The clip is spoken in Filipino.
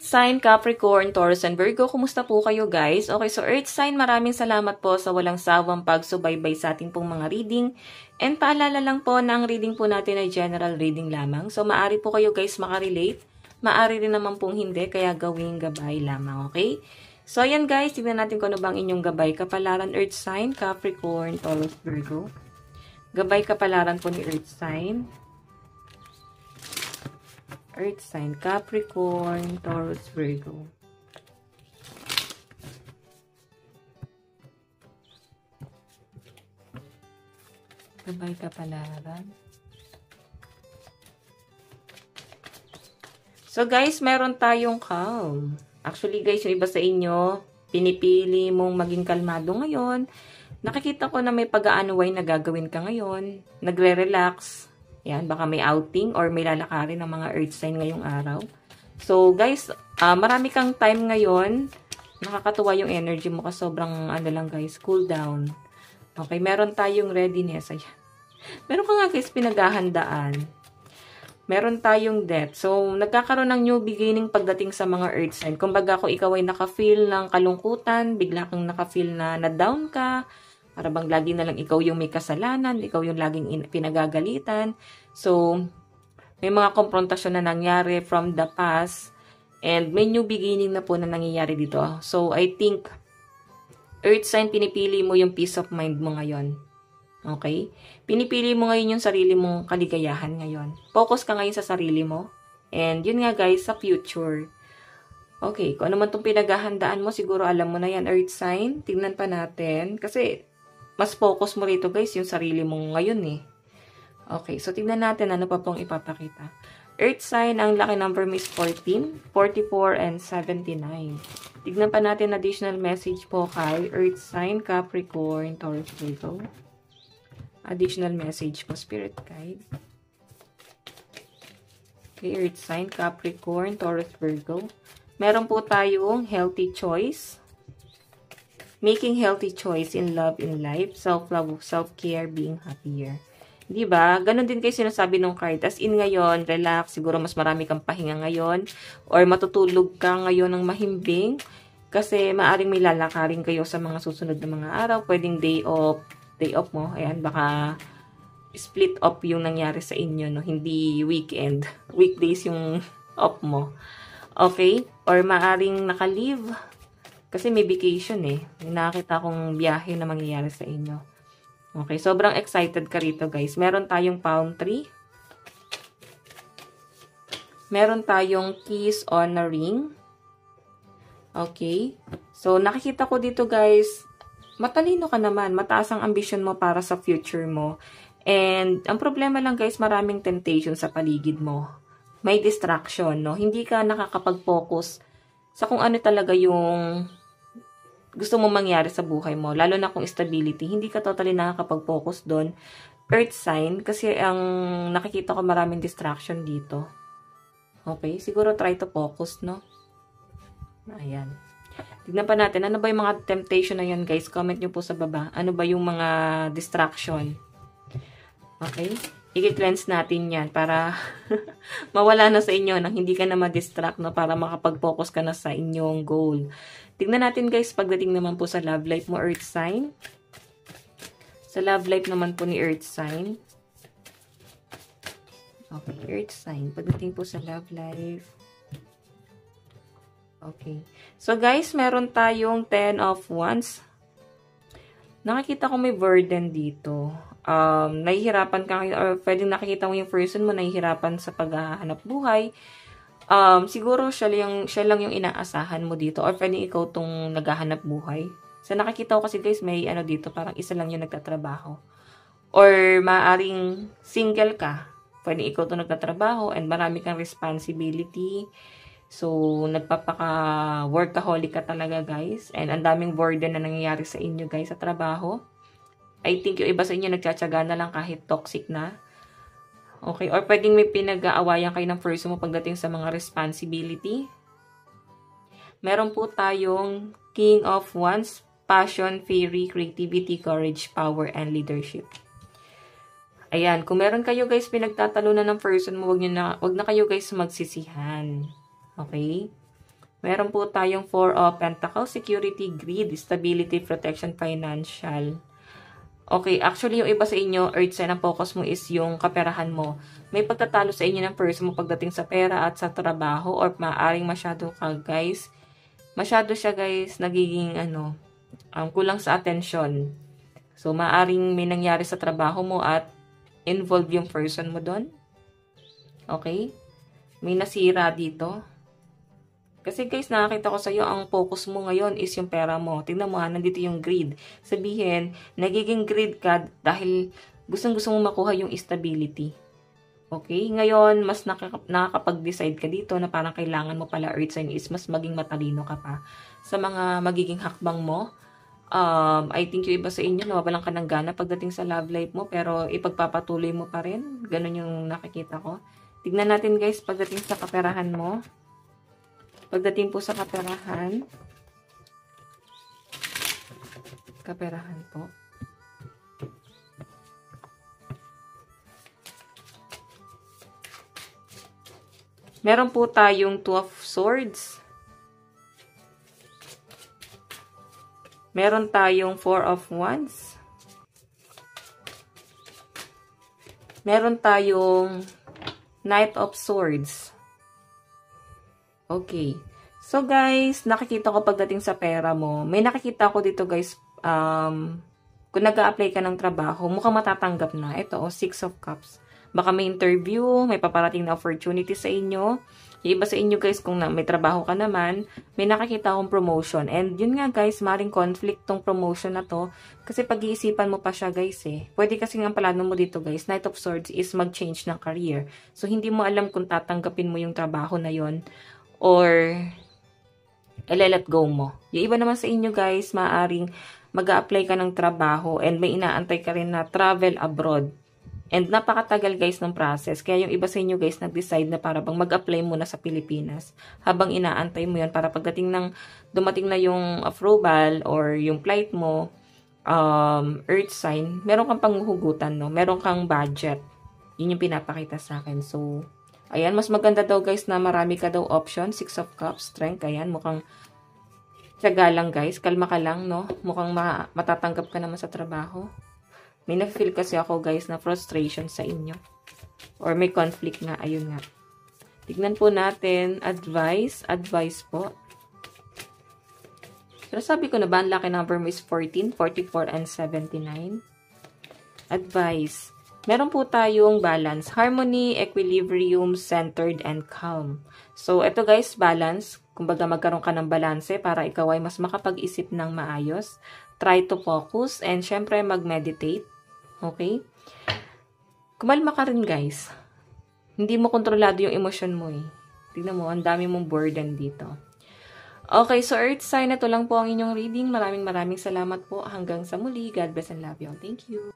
sign, Capricorn, Taurus, and Virgo. Kumusta po kayo guys? Okay, so Earth sign, maraming salamat po sa walang sawang pagsubaybay sa ating pong mga reading. And paalala lang po na ang reading po natin ay general reading lamang. So maari po kayo guys makarelate. Maari rin naman pong hindi, kaya gawing gabay lamang, okay? So ayan guys, tignan natin kung ano bang inyong gabay. Kapalaran Earth sign, Capricorn, Taurus, Virgo. Gabay kapalaran po ni Earth sign. Earth sign, Capricorn, Taurus, Virgo. Gabay kapalaran. So guys, meron tayong calm. Actually guys, yung iba sa inyo, pinipili mong maging kalmado ngayon. Nakikita ko na may pag-aanuway na gagawin ka ngayon. Nagre-relax. Yan, baka may outing or may lalakarin ng mga earth sign ngayong araw. So, guys, marami kang time ngayon. Nakakatuwa yung energy mo kasi sobrang, ano lang guys, cool down. Okay, meron tayong readiness. Ayan. Meron ka nga guys, pinaghahandaan. Meron tayong death. So, nagkakaroon ng new beginning pagdating sa mga earth sign. Kumbaga, kung ikaw ay naka-feel ng kalungkutan, bigla kang naka-feel na na-down ka, para bang lagi na lang ikaw yung may kasalanan, ikaw yung laging pinagagalitan. So, may mga konfrontasyon na nangyari from the past and may new beginning na po na nangyayari dito. So, I think, Earth sign, pinipili mo yung peace of mind mo ngayon. Okay? Pinipili mo ngayon yung sarili mong kaligayahan ngayon. Focus ka ngayon sa sarili mo. And yun nga guys, sa future. Okay, kung ano man itong pinaghahandaan mo, siguro alam mo na yan, Earth sign. Tignan pa natin. Kasi, mas focus mo rito guys, yung sarili mong ngayon eh. Okay, so tignan natin ano pa pong ipapakita. Earth sign, ang lucky number mo is 14, 44, and 79. Tignan pa natin additional message po kay Earth sign, Capricorn, Taurus, Virgo. Additional message po, Spirit Guide. Okay, Earth sign, Capricorn, Taurus, Virgo. Meron po tayong healthy choice. Making healthy choice in love, in life, self-love, self-care, being happier. Diba? Ganon din kayo sinasabi ng card. As in ngayon, relax, siguro mas marami kang pahinga ngayon, or matutulog ka ngayon ng mahimbing, kasi maaring may lalakarin kayo sa mga susunod na mga araw, pwedeng day off mo, ayan, baka split off yung nangyari sa inyo, no? Hindi weekend, weekdays yung off mo. Okay? Or maaring naka-leave, kasi may vacation eh. May nakakita akong biyahe na mangyayari sa inyo. Okay, sobrang excited ka rito guys. Meron tayong palm tree. Meron tayong kiss on a ring. Okay. So, nakikita ko dito guys, matalino ka naman. Mataas ang ambisyon mo para sa future mo. And, ang problema lang guys, maraming temptation sa paligid mo. May distraction, no? Hindi ka nakakapag-focus sa kung ano talaga yung gusto mong mangyari sa buhay mo. Lalo na kung stability. Hindi ka totally nakakapag-focus doon. Earth sign, kasi ang nakikita ko maraming distraction dito. Okay? Siguro try to focus, no? Ayan. Tignan pa natin. Ano ba yung mga temptation na yun, guys? Comment nyo po sa baba. Ano ba yung mga distraction? Okay? I-cleanse natin yan para mawala na sa inyo nang hindi ka na ma-distract, no? Para makapag-focus ka na sa inyong goal. Tignan natin guys, pagdating naman po sa love life mo, Earth sign. Sa love life naman po ni Earth sign. Okay, Earth sign. Pagdating po sa love life. Okay. So guys, meron tayong 10 of Wands. Nakikita ko may burden dito. Nahihirapan ka or pwedeng nakikita mo yung person mo nahihirapan sa paghahanap buhay. Siguro siya lang yung inaasahan mo dito or pwedeng ikaw tong naghahanap buhay. So nakikita ko kasi guys may ano dito parang isa lang yung nagtatrabaho. Or maaring single ka. Pwedeng ikaw tong nagtatrabaho and marami kang responsibility. So nagpapaka-workaholic ka talaga guys. And ang daming burden na nangyayari sa inyo guys sa trabaho. I think yung iba sa inyo nagtsatsaga na lang kahit toxic na. Okay, or pwedeng may pinag-aawayan kayo ng person mo pagdating sa mga responsibility. Meron po tayong King of Wands, passion, fury, creativity, courage, power, and leadership. Ayan, kung meron kayo guys pinagtatalunan ng person mo, wag na kayo guys magsisihan. Okay? Meron po tayong 4 of Pentacles, security, greed, stability, protection, financial. Okay, actually yung iba sa inyo, earth sign, ang focus mo is yung kaperahan mo. May pagtatalo sa inyo ng person mo pagdating sa pera at sa trabaho, or maaaring masyado ka guys. Masyado siya guys, nagiging kulang sa atensyon. So, maaaring may nangyari sa trabaho mo at involve yung person mo doon. Okay? May nasira dito. Kasi guys, nakakita ko sa iyo, ang focus mo ngayon is yung pera mo. Tingnan mo ha, nandito yung greed. Sabihin, nagiging greed ka dahil gustong-gusto mo makuha yung stability. Okay? Ngayon, mas nakakapag-decide ka dito na parang kailangan mo pala, earth sign, is mas maging matalino ka pa sa mga magiging hakbang mo. I think yung iba sa inyo, nawawalan ka ng gana pagdating sa love life mo, pero ipagpapatuloy mo pa rin. Ganun yung nakikita ko. Tignan natin guys, pagdating sa kaperahan mo. Pagdating po sa kaperahan po. Meron po tayong 2 of Swords. Meron tayong 4 of Wands. Meron tayong Knight of Swords. Okay. So, guys, nakikita ko pagdating sa pera mo, may nakikita ko dito, guys, kung nag-a-apply ka ng trabaho, mukhang matatanggap na. Ito, 6 of Cups. Baka may interview, may paparating na opportunity sa inyo. Yung iba sa inyo, guys, kung may trabaho ka naman, may nakikita akong promotion. And yun nga, guys, maring conflict tong promotion na to. Kasi pag-iisipan mo pa siya, guys, eh. Pwede kasi nga plano mo dito, guys, Knight of Swords is mag-change ng career. So, hindi mo alam kung tatanggapin mo yung trabaho na yon or let go mo. Yung iba naman sa inyo guys, maaaring mag-a-apply ka ng trabaho and may inaantay ka rin na travel abroad. And napakatagal guys ng process. Kaya yung iba sa inyo guys nag-decide na para bang mag-apply muna sa Pilipinas habang inaantay mo yun para pagdating ng dumating na yung approval or yung flight mo, earth sign, meron kang panghuhugutan, no? Meron kang budget. Yun yung pinapakita sa akin. So, ayan, mas maganda daw guys na marami ka daw option. 6 of Cups, strength. Ayan, mukhang tiyaga lang guys. Kalma ka lang, no? Mukhang matatanggap ka naman sa trabaho. May na-feel kasi ako guys na frustration sa inyo. Or may conflict nga. Ayun nga. Tignan po natin. Advice. Advice po. Pero sabi ko na ba, ang lucky number mo is 14, 44, and 79. Advice. Meron po tayong balance, harmony, equilibrium, centered, and calm. So, ito guys, balance. Kumbaga, magkaroon ka ng balanse para ikaw ay mas makapag-isip ng maayos. Try to focus and syempre mag-meditate. Okay? Kumalma ka rin guys. Hindi mo kontrolado yung emosyon mo eh. Tignan mo, ang dami mong burden dito. Okay, so Earth sign, na to lang po ang inyong reading. Maraming salamat po. Hanggang sa muli. God bless and love you all. Thank you.